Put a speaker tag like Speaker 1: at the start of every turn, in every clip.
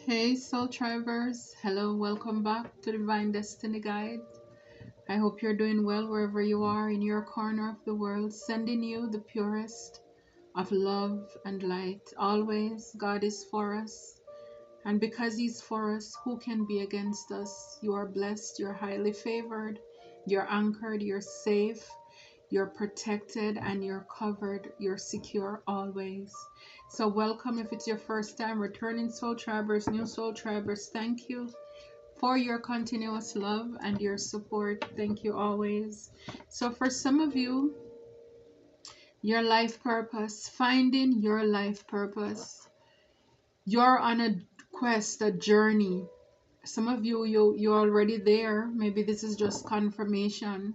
Speaker 1: Hey, Soul Tribers. Hello, welcome back to Divine Destiny Guide. I hope you're doing well wherever you are in your corner of the world, sending you the purest of love and light. Always, God is for us. And because He's for us, who can be against us? You are blessed, you're highly favored, you're anchored, you're safe, you're protected, and you're covered, you're secure always. So, welcome if it's your first time returning Soul Tribers, new Soul Tribers. Thank you for your continuous love and your support. Thank you always. So, for some of you, your life purpose, finding your life purpose, you're on a quest, a journey. Some of you're already there. Maybe this is just confirmation,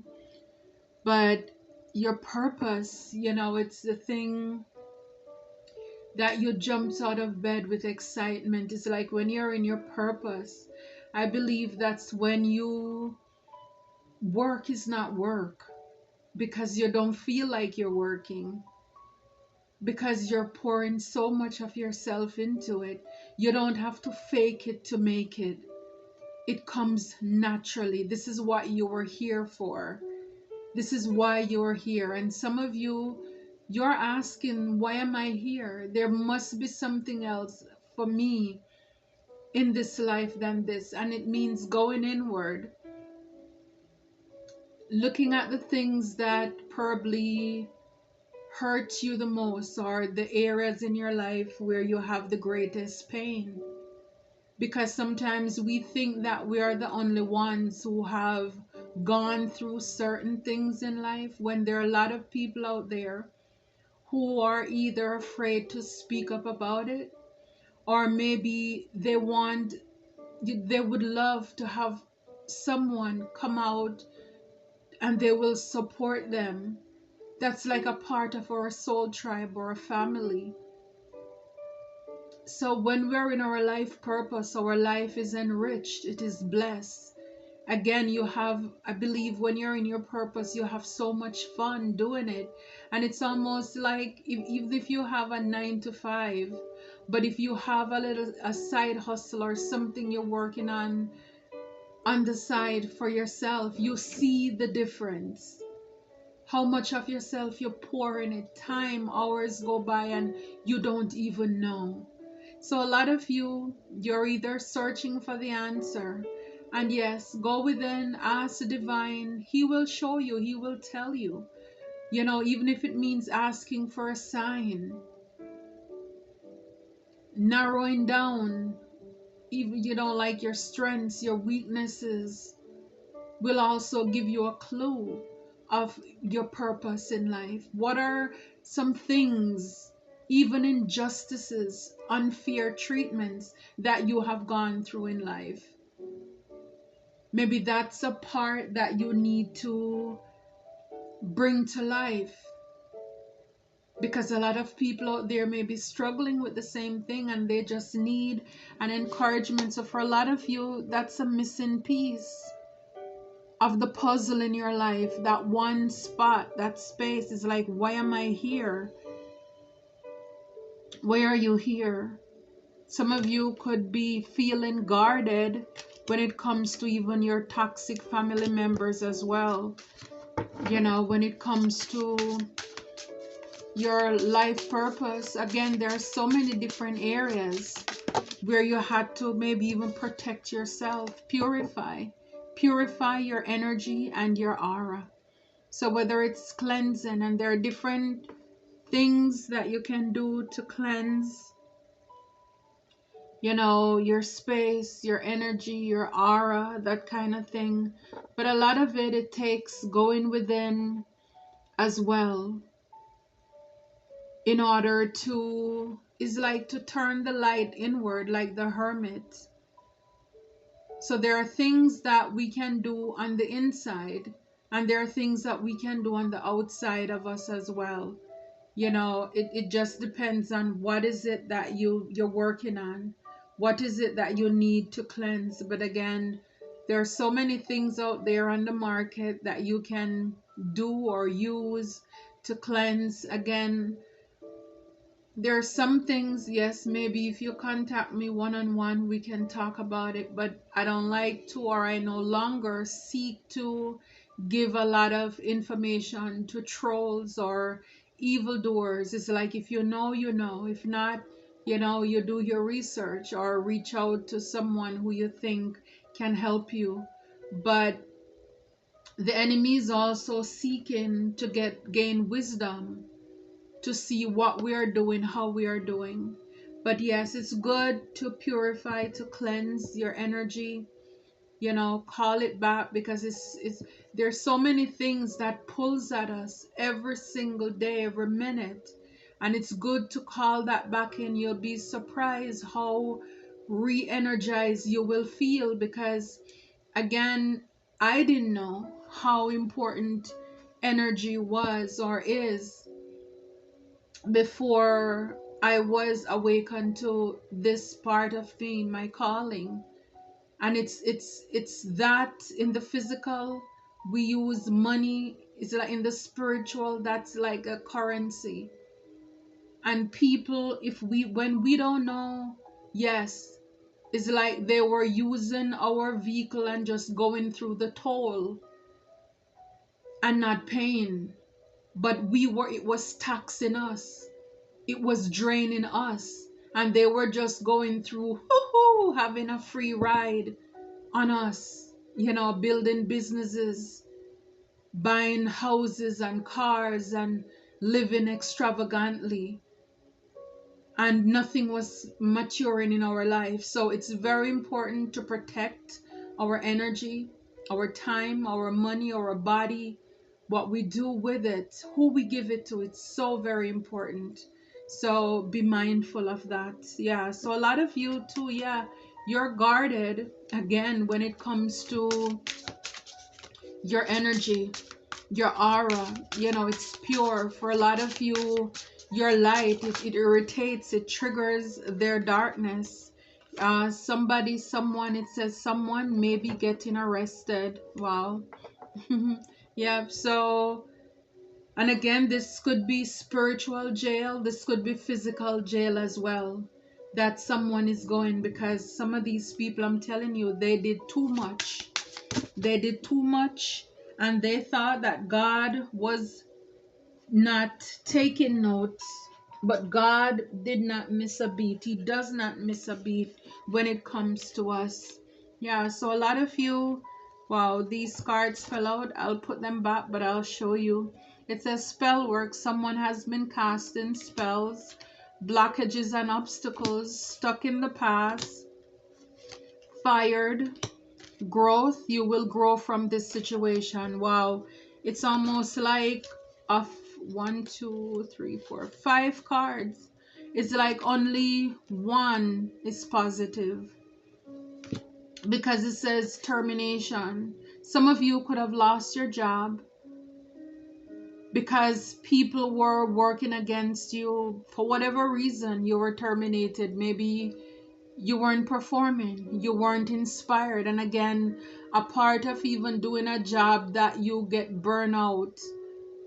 Speaker 1: but your purpose, it's the thing that you jumps out of bed with excitement. It's like when you're in your purpose, I believe that's when you work is not work, because you don't feel like you're working, because you're pouring so much of yourself into it. You don't have to fake it to make it. It comes naturally. This is what you were here for. This is why you're here. And some of you, you're asking, why am I here? There must be something else for me in this life than this. And it means going inward, looking at the things that probably hurt you the most, or the areas in your life where you have the greatest pain. Because sometimes we think that we are the only ones who have gone through certain things in life, when there are a lot of people out there who are either afraid to speak up about it, or maybe they would love to have someone come out and they will support them. That's like a part of our soul tribe or a family. So when we're in our life purpose, our life is enriched, it is blessed. Again, you have, I believe, when you're in your purpose, you have so much fun doing it. And it's almost like, even if you have a 9 to 5, but if you have a side hustle or something you're working on the side for yourself, you see the difference. How much of yourself you pour in it. Time, hours go by and you don't even know. So a lot of you're either searching for the answer. And yes, go within, ask the divine. He will show you, he will tell you. Even if it means asking for a sign, narrowing down, even like your strengths, your weaknesses, will also give you a clue of your purpose in life. What are some things, even injustices, unfair treatments that you have gone through in life? Maybe that's a part that you need to bring to life, because a lot of people out there may be struggling with the same thing and they just need an encouragement. So for a lot of you, that's a missing piece of the puzzle in your life. That one spot, that space is like, why am I here? Why are you here? Some of you could be feeling guarded when it comes to even your toxic family members as well. When it comes to your life purpose, again, there are so many different areas where you had to maybe even protect yourself, purify your energy and your aura. So whether it's cleansing, and there are different things that you can do to cleanse, your space, your energy, your aura, that kind of thing. But a lot of it takes going within as well, in order to, is like to turn the light inward, like the hermit. So there are things that we can do on the inside, and there are things that we can do on the outside of us as well. It just depends on what is it that you're working on. What is it that you need to cleanse? But again, there are so many things out there on the market that you can do or use to cleanse. Again, There are some things, yes, maybe if you contact me one-on-one, we can talk about it, but I don't like to, or I no longer seek to give a lot of information to trolls or evildoers. It's like if you know, you know. If not, you do your research or reach out to someone who you think can help you. But the enemy is also seeking to gain wisdom to see what we are doing, how we are doing. But yes, it's good to purify, to cleanse your energy, call it back, because it's there's so many things that pulls at us every single day, every minute. And it's good to call that back in. You'll be surprised how re-energized you will feel, because again, I didn't know how important energy was or is before I was awakened to this part of me, my calling. And it's that in the physical we use money. It's like in the spiritual, that's like a currency. And people, if we when we don't know, yes, it's like they were using our vehicle and just going through the toll and not paying. But it was taxing us, it was draining us, and they were just going through, having a free ride on us, building businesses, buying houses and cars, and living extravagantly, and nothing was maturing in our life. So it's very important to protect our energy, our time, our money, our body, what we do with it, who we give it to. It's so very important. So be mindful of that. Yeah. So a lot of you too, yeah, you're guarded again when it comes to your energy, your aura. It's pure. For a lot of you, your light, it irritates, it triggers their darkness. Someone, it says someone may be getting arrested. Wow. Yeah. So, and again, this could be spiritual jail, this could be physical jail as well, that someone is going, because some of these people, I'm telling you, they did too much. They did too much, and they thought that God was not taking notes. But God did not miss a beat. He does not miss a beat when it comes to us. Yeah, so a lot of you, wow, these cards fell out. I'll put them back, but I'll show you. It says spell work. Someone has been casting spells, blockages and obstacles, stuck in the past, fired, growth. You will grow from this situation. Wow, it's almost like a one, two, three, four, five cards. It's like only one is positive, because it says termination. Some of you could have lost your job because people were working against you. For whatever reason, you were terminated. Maybe you weren't performing, you weren't inspired. And again, a part of even doing a job that you get burnout,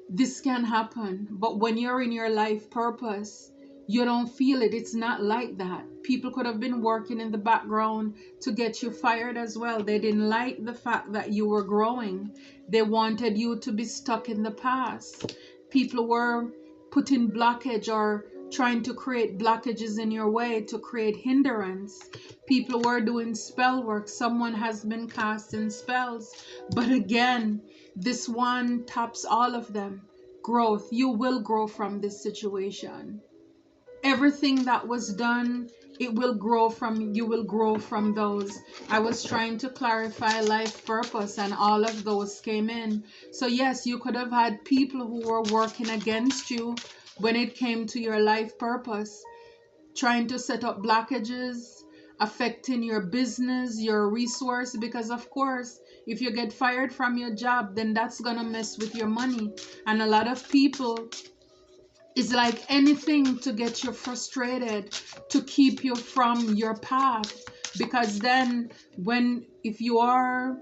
Speaker 1: this can happen. But when you're in your life purpose, you don't feel it. It's not like that. People could have been working in the background to get you fired as well. They didn't like the fact that you were growing. They wanted you to be stuck in the past. People were putting blockage or trying to create blockages in your way to create hindrance. People were doing spell work. Someone has been casting spells. But again, this one tops all of them. Growth. You will grow from this situation. Everything that was done, it will grow from, you will grow from those. I was trying to clarify life purpose, and all of those came in. So yes, you could have had people who were working against you when it came to your life purpose, trying to set up blockages, affecting your business, your resource, because of course, if you get fired from your job, then that's gonna mess with your money. And a lot of people, it's like anything to get you frustrated, to keep you from your path. Because then if you are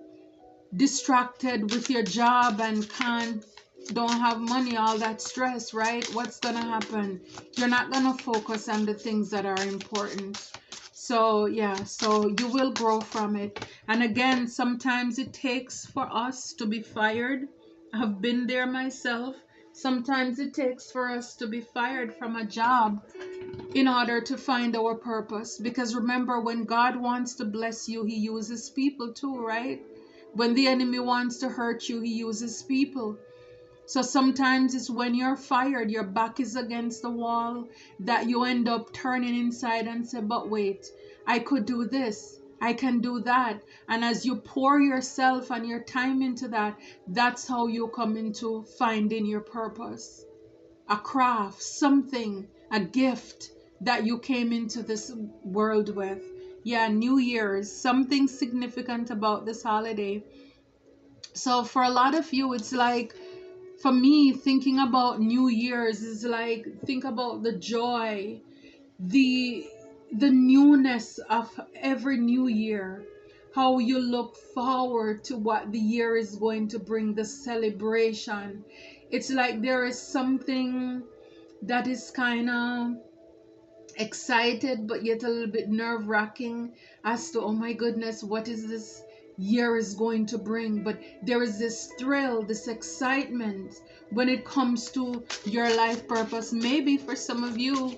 Speaker 1: distracted with your job and can't don't have money, all that stress, right? What's gonna happen? You're not gonna focus on the things that are important. So yeah, so you will grow from it. And again, sometimes it takes for us to be fired. I've been there myself. Sometimes it takes for us to be fired from a job in order to find our purpose. Because remember, when God wants to bless you, he uses people too, right? When the enemy wants to hurt you, he uses people. So sometimes it's when you're fired, your back is against the wall, that you end up turning inside and say, but wait, I could do this, I can do that. And as you pour yourself and your time into that, that's how you come into finding your purpose. A craft, something, a gift that you came into this world with. Yeah, New Year's, something significant about this holiday. So for a lot of you, it's like, for me, thinking about New Year's is like, think about the joy, the newness of every new year, how you look forward to what the year is going to bring, the celebration. It's like there is something that is kind of excited but yet a little bit nerve-wracking as to, oh my goodness, what is this year is going to bring. But there is this thrill, this excitement when it comes to your life purpose. Maybe for some of you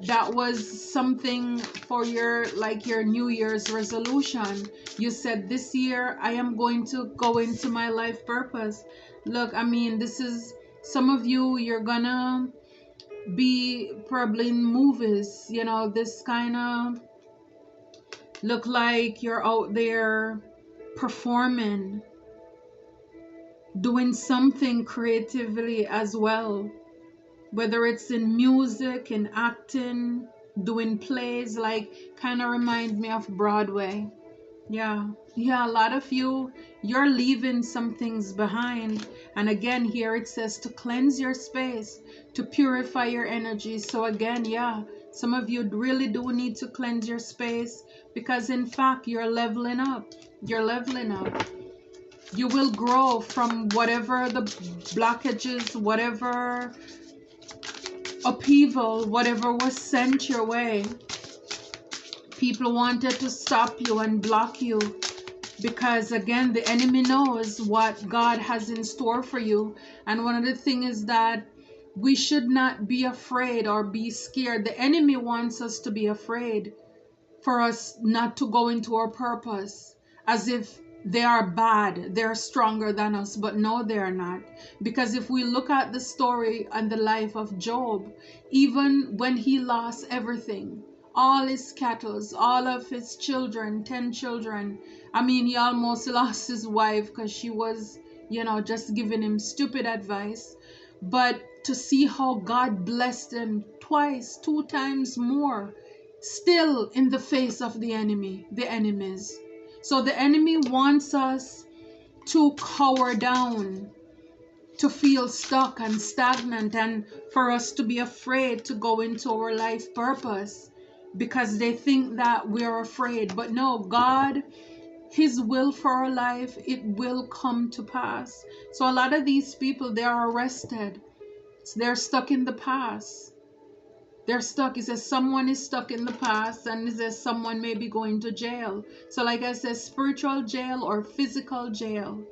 Speaker 1: that was something for your, like your New Year's resolution. You said, this year I am going to go into my life purpose. Look, I mean, this is, some of you, you're gonna be probably in movies, you know, this kind of look like you're out there performing, doing something creatively as well, whether it's in music, in acting, doing plays, like kind of remind me of Broadway. Yeah, a lot of you, you're leaving some things behind. And again, here it says to cleanse your space, to purify your energy. So again, yeah, some of you really do need to cleanse your space, because in fact, you're leveling up. You're leveling up. You will grow from whatever the blockages, whatever upheaval, whatever was sent your way. People wanted to stop you and block you, because again, the enemy knows what God has in store for you. And one of the things is that we should not be afraid or be scared. The enemy wants us to be afraid, for us not to go into our purpose, as if they are bad, they're stronger than us. But no, they're not. Because if we look at the story and the life of Job, even when he lost everything, all his cattle, all of his children, 10 children, I mean, he almost lost his wife because she was, you know, just giving him stupid advice. But to see how God blessed him twice, 2 times more, still in the face of the enemy, the enemies. So the enemy wants us to cower down, to feel stuck and stagnant, and for us to be afraid to go into our life purpose, because they think that we're afraid. But no, God, his will for our life, it will come to pass. So a lot of these people, they are arrested. They're stuck in the past. They're stuck. He says someone is stuck in the past, and he says someone may be going to jail. So like I said, spiritual jail or physical jail.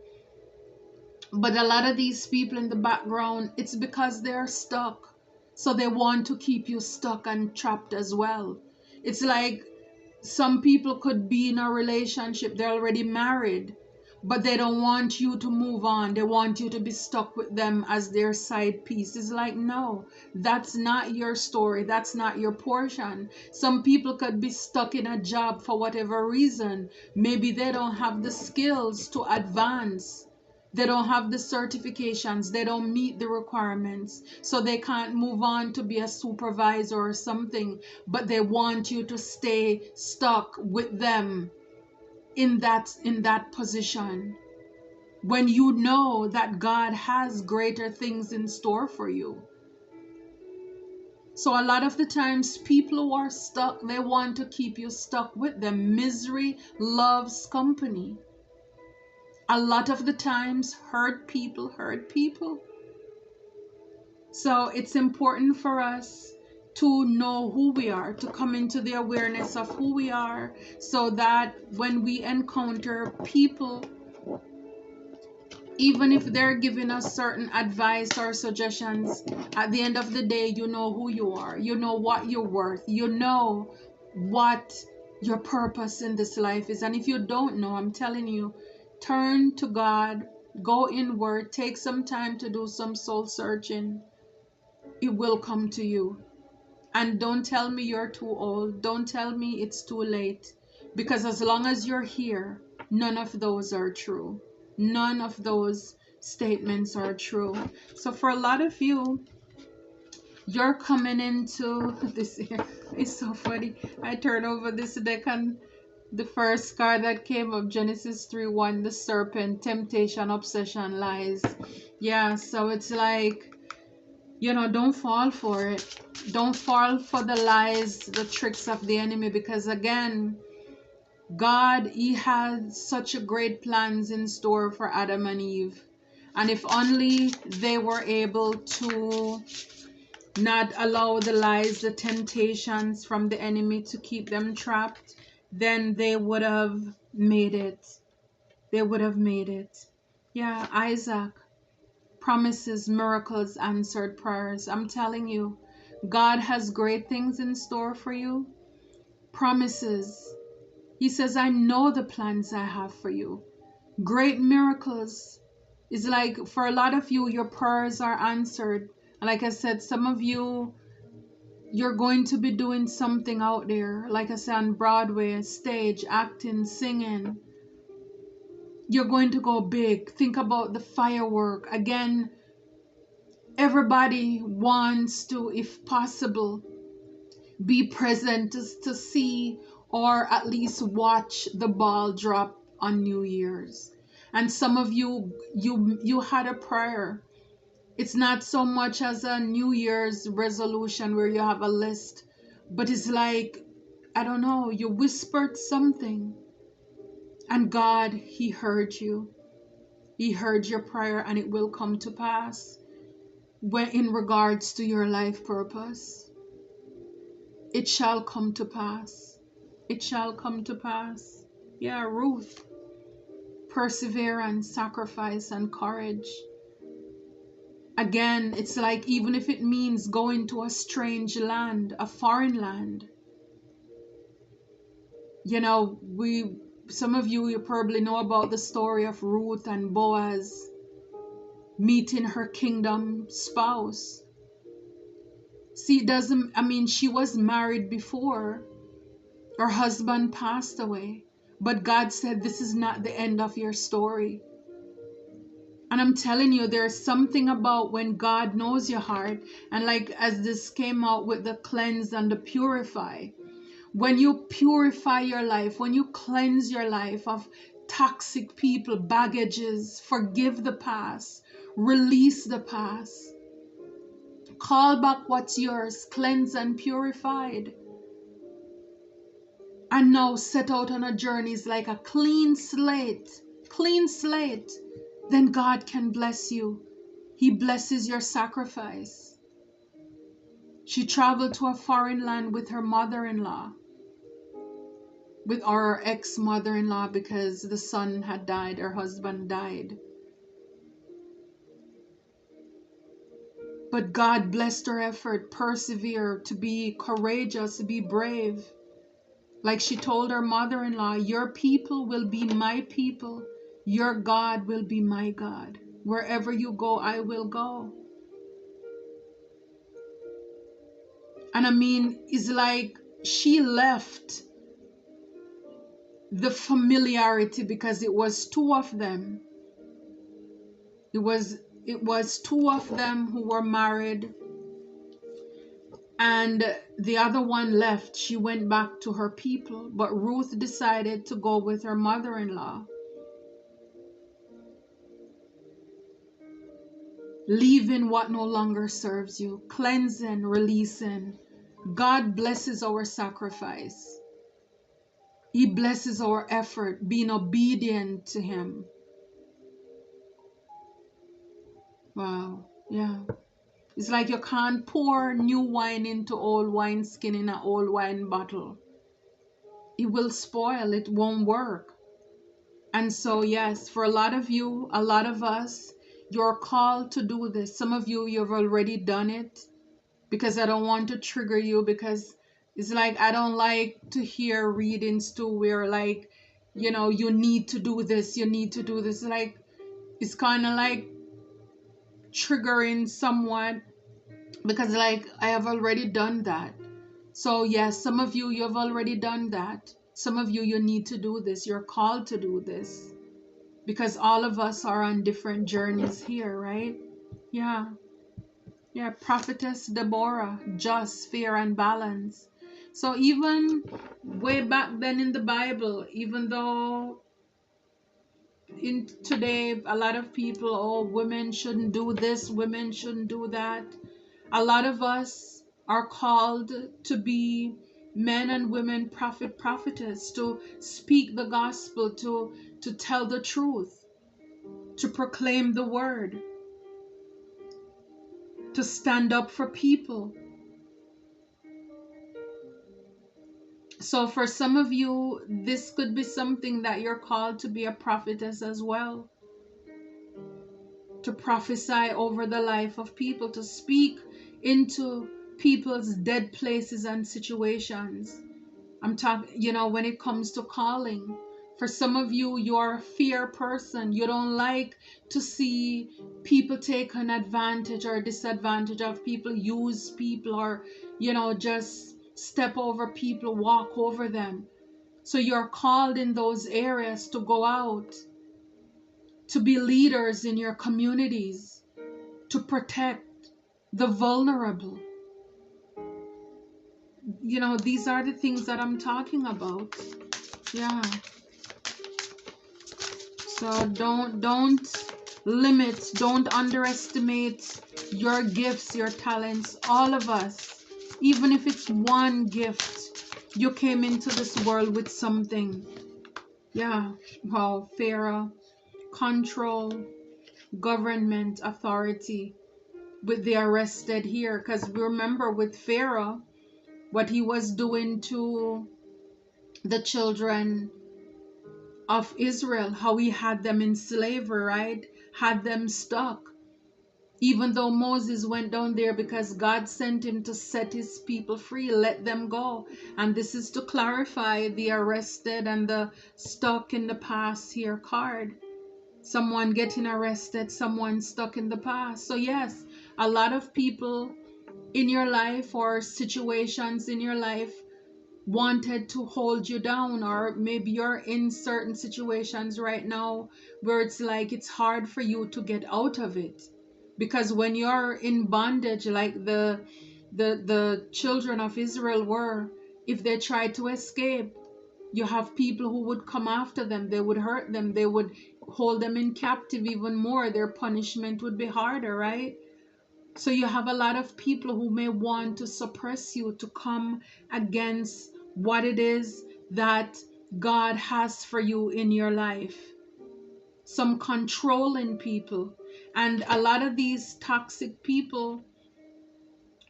Speaker 1: But a lot of these people in the background, it's because they're stuck. So they want to keep you stuck and trapped as well. It's like some people could be in a relationship, they're already married, but they don't want you to move on. They want you to be stuck with them as their side piece. It's like, no, that's not your story. That's not your portion. Some people could be stuck in a job for whatever reason. Maybe they don't have the skills to advance. They don't have the certifications. They don't meet the requirements. So they can't move on to be a supervisor or something. But they want you to stay stuck with them in that position, when you know that God has greater things in store for you. So a lot of the times, people who are stuck, they want to keep you stuck with them. Misery loves company. A lot of the times, hurt people. So it's important for us to know who we are, to come into the awareness of who we are, so that when we encounter people, even if they're giving us certain advice or suggestions, at the end of the day, you know who you are. You know what you're worth. You know what your purpose in this life is. And if you don't know, I'm telling you, turn to God, go inward, take some time to do some soul searching. It will come to you. And don't tell me you're too old. Don't tell me it's too late. Because as long as you're here, none of those are true. None of those statements are true. So for a lot of you, you're coming into this here. It's so funny. I turned over this deck and the first card that came up, Genesis 3:1, the serpent, temptation, obsession, lies. Yeah, so it's like, don't fall for it. Don't fall for the lies, the tricks of the enemy, because again, God, He had such a great plans in store for Adam and Eve. And if only they were able to not allow the lies, the temptations from the enemy to keep them trapped, then they would have made it. They would have made it. Yeah, Isaac. Promises, miracles, answered prayers. I'm telling you, God has great things in store for you. Promises. He says, I know the plans I have for you. Great miracles. It's like for a lot of you, your prayers are answered. And like I said, some of you, you're going to be doing something out there. Like I said, on Broadway, stage, acting, singing. You're going to go big. Think about the firework. Again, everybody wants to, if possible, be present to see or at least watch the ball drop on New Year's. And some of you had a prayer. It's not so much as a New Year's resolution where you have a list, but it's like, I don't know, you whispered something and God, He heard you. He heard your prayer and it will come to pass. When in regards to your life purpose, it shall come to pass. It shall come to pass. Yeah, Ruth. Perseverance, sacrifice, and courage. Again, it's like even if it means going to a strange land, a foreign land. Some of you probably know about the story of Ruth and Boaz meeting her kingdom spouse. See, she was married before. Her husband passed away. But God said, this is not the end of your story. And I'm telling you, there's something about when God knows your heart. And like as this came out with the cleanse and the purify. When you purify your life, when you cleanse your life of toxic people, baggages, forgive the past, release the past. Call back what's yours, cleansed and purified. And now set out on a journey is like a clean slate. Clean slate. Then God can bless you. He blesses your sacrifice. She traveled to a foreign land with her mother-in-law. With our ex-mother-in-law because the son had died, her husband died. But God blessed her effort, persevere, to be courageous, to be brave. Like she told her mother-in-law, your people will be my people. Your God will be my God. Wherever you go, I will go. And it's like she left the familiarity because it was two of them. It was two of them who were married. And the other one left. She went back to her people. But Ruth decided to go with her mother-in-law. Leaving what no longer serves you. Cleansing, releasing. God blesses our sacrifice. He blesses our effort, being obedient to Him. Wow. Yeah. It's like you can't pour new wine into old wineskin in an old wine bottle. It will spoil, it won't work. And so, yes, for a lot of you, a lot of us, you're called to do this. Some of you, you've already done it, because I don't want to trigger you, because it's like I don't like to hear readings too where like, you need to do this, you need to do this. Like, it's kind of like triggering someone, because like I have already done that. So yes, some of you, you've already done that. Some of you, you need to do this. You're called to do this, because all of us are on different journeys here, right? Yeah. Yeah, Prophetess Deborah, just, fair, and balance. So even way back then in the Bible, even though in today a lot of people, oh, women shouldn't do this, women shouldn't do that. A lot of us are called to be men and women prophetess, to speak the gospel, to tell the truth, to proclaim the word, to stand up for people. So for some of you, this could be something that you're called to be a prophetess as well, to prophesy over the life of people, to speak into people's dead places and situations. I'm talking, when it comes to calling. For some of you, you're a fear person. You don't like to see people take an advantage or disadvantage of people, use people, or, just step over people, walk over them. So you're called in those areas to go out, to be leaders in your communities, to protect the vulnerable. These are the things that I'm talking about. Yeah. So don't limit, don't underestimate your gifts, your talents. All of us, even if it's one gift, you came into this world with something. Yeah. Wow. Pharaoh, control, government, authority. With the arrested here, because we remember with Pharaoh, what he was doing to the children of Israel, how he had them in slavery, right? Had them stuck. Even though Moses went down there because God sent him to set his people free, let them go. And this is to clarify the arrested and the stuck in the past here card. Someone getting arrested, someone stuck in the past. So yes, a lot of people in your life or situations in your life wanted to hold you down, or maybe you're in certain situations right now where it's like it's hard for you to get out of it, because when you're in bondage like the children of Israel were, if they tried to escape, you have people who would come after them, they would hurt them, they would hold them in captive even more, their punishment would be harder, right? So you have a lot of people who may want to suppress you, to come against what it is that God has for you in your life. Some controlling people. And a lot of these toxic people,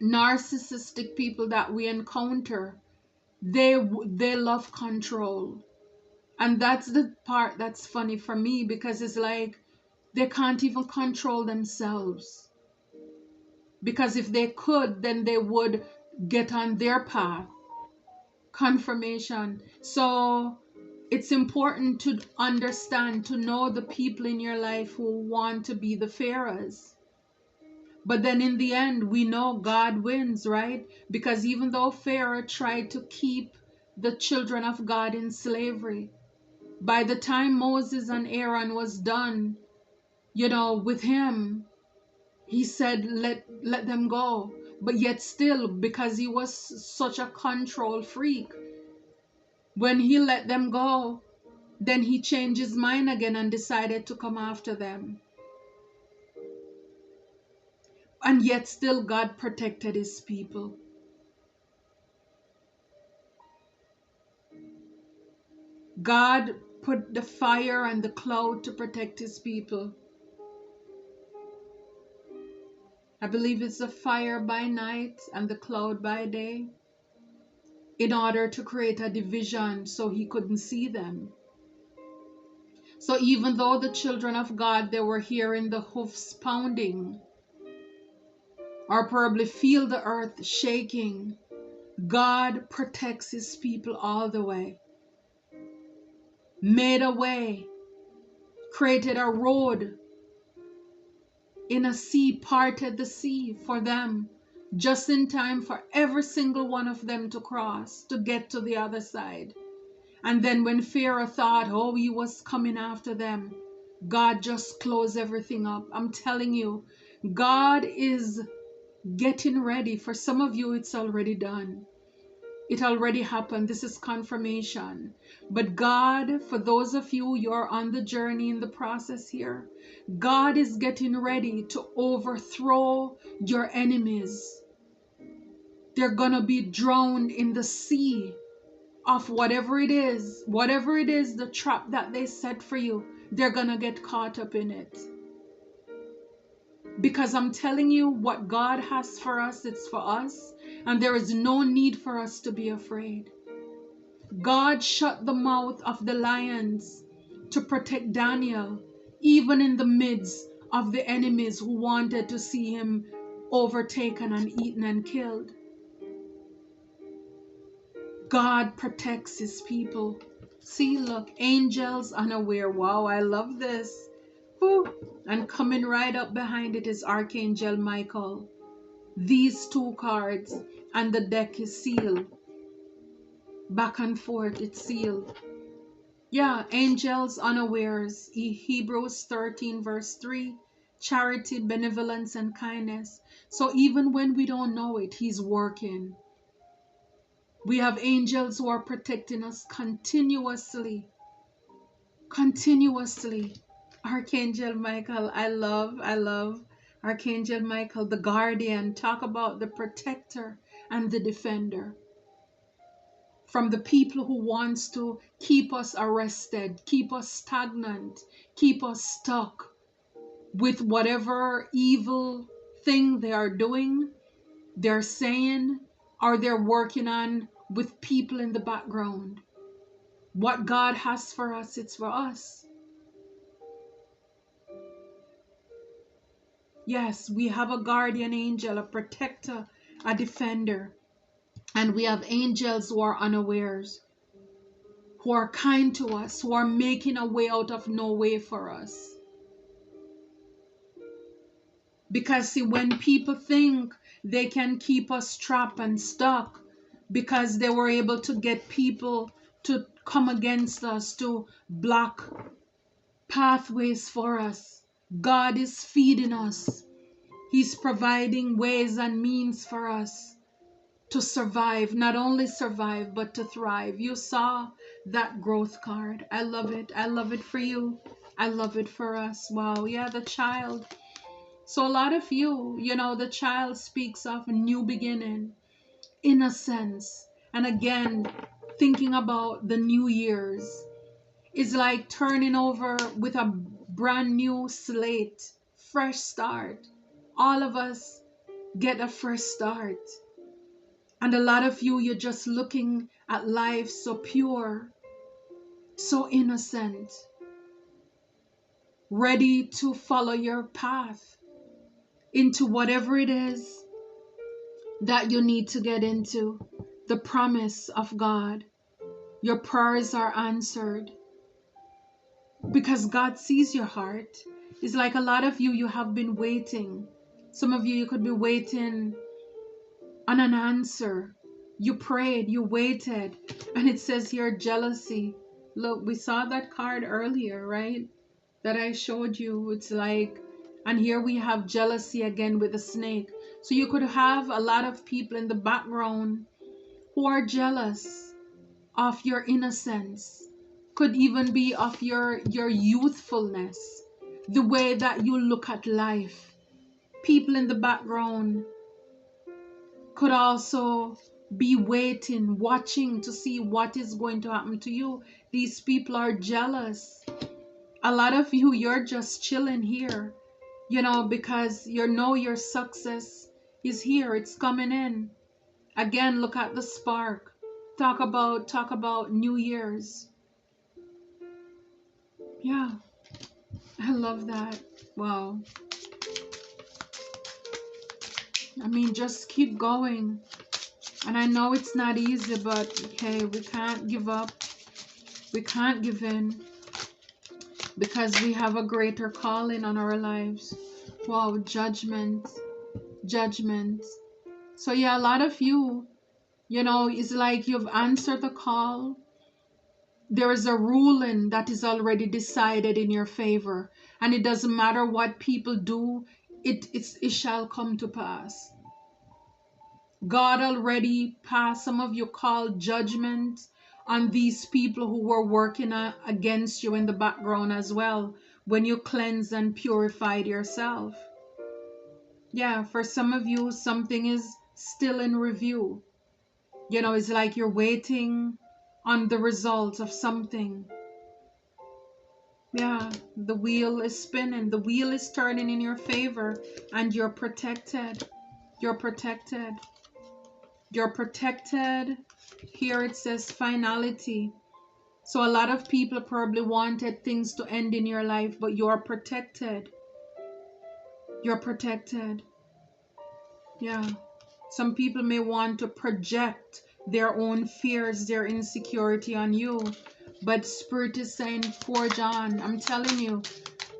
Speaker 1: narcissistic people that we encounter, they love control. And that's the part that's funny for me, because it's like they can't even control themselves. Because if they could, then they would get on their path. Confirmation. So it's important to understand, to know the people in your life who want to be the pharaohs. But then in the end, we know God wins, right? Because even though Pharaoh tried to keep the children of God in slavery, by the time Moses and Aaron was done, with him, he said, let them go. But yet still, because he was such a control freak, when he let them go, then he changed his mind again and decided to come after them. And yet still God protected his people. God put the fire and the cloud to protect his people. I believe it's the fire by night and the cloud by day, in order to create a division so he couldn't see them. So even though the children of God, they were hearing the hoofs pounding, or probably feel the earth shaking, God protects his people all the way. Made a way, created a road in a sea, parted the sea for them, just in time for every single one of them to cross, to get to the other side. And then when Pharaoh thought, oh, he was coming after them, God just closed everything up. I'm telling you, God is getting ready. For some of you, it's already done. It already happened. This is confirmation. But God, for those of you, you're on the journey in the process here. God is getting ready to overthrow your enemies. They're going to be drowned in the sea of whatever it is, the trap that they set for you. They're going to get caught up in it. Because I'm telling you, what God has for us, it's for us. And there is no need for us to be afraid. God shut the mouth of the lions to protect Daniel, even in the midst of the enemies who wanted to see him overtaken and eaten and killed. God protects his people. See, look, angels unaware. Wow, I love this. Whew. And coming right up behind it is Archangel Michael. These two cards, and the deck is sealed. Back and forth, it's sealed. Yeah, angels unawares. Hebrews 13 verse 3. Charity, benevolence, and kindness. So even when we don't know it, he's working. We have angels who are protecting us continuously. Continuously. Archangel Michael, I love Archangel Michael, the guardian. Talk about the protector and the defender. From the people who wants to keep us arrested, keep us stagnant, keep us stuck with whatever evil thing they are doing, they're saying, or they're working on with people in the background. What God has for us, it's for us. Yes, we have a guardian angel, a protector, a defender. And we have angels who are unawares, who are kind to us, who are making a way out of no way for us. Because see, when people think they can keep us trapped and stuck because they were able to get people to come against us, to block pathways for us, God is feeding us. He's providing ways and means for us to survive, not only survive, but to thrive. You saw that growth card. I love it. I love it for you. I love it for us. Wow. Yeah, the child. So a lot of you, the child speaks of a new beginning, innocence. And again, thinking about the New Year's is like turning over with a brand new slate, fresh start. All of us get a fresh start. And a lot of you, you're just looking at life so pure, so innocent, ready to follow your path into whatever it is that you need to get into. The promise of God. Your prayers are answered because God sees your heart. It's like a lot of you, you have been waiting. Some of you could be waiting on an answer. You prayed, you waited, and it says here jealousy. Look, we saw that card earlier, right? That I showed you. It's like, and here we have jealousy again with a snake. So you could have a lot of people in the background who are jealous of your innocence. Could even be of your youthfulness, the way that you look at life. People in the background could also be waiting, watching to see what is going to happen to you. These people are jealous. A lot of you, you're just chilling here. because your success is here. It's coming in. Again, look at the spark. Talk about New Year's. Yeah, I love that. Wow. I mean, just keep going. And I know it's not easy, but hey, we can't give up. We can't give in because we have a greater calling on our lives. Wow, judgment, judgment. So yeah, a lot of you, it's like you've answered the call. There is a ruling that is already decided in your favor, and it doesn't matter what people do, it shall come to pass. God already passed, some of you called judgment on these people who were working against you in the background as well, when you cleansed and purified yourself. Yeah, for some of you, something is still in review. It's like you're waiting on the results of something. Yeah, the wheel is spinning, the wheel is turning in your favor, and you're protected. You're protected. You're protected. Here it says finality. So a lot of people probably wanted things to end in your life, but you're protected. You're protected. Yeah. Some people may want to project their own fears, their insecurity on you, but Spirit is saying, forge on. I'm telling you,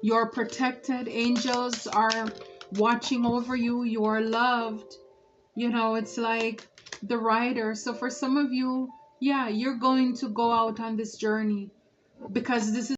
Speaker 1: you're protected. Angels are watching over you. You are loved. It's like the rider. So for some of you, yeah, you're going to go out on this journey because this is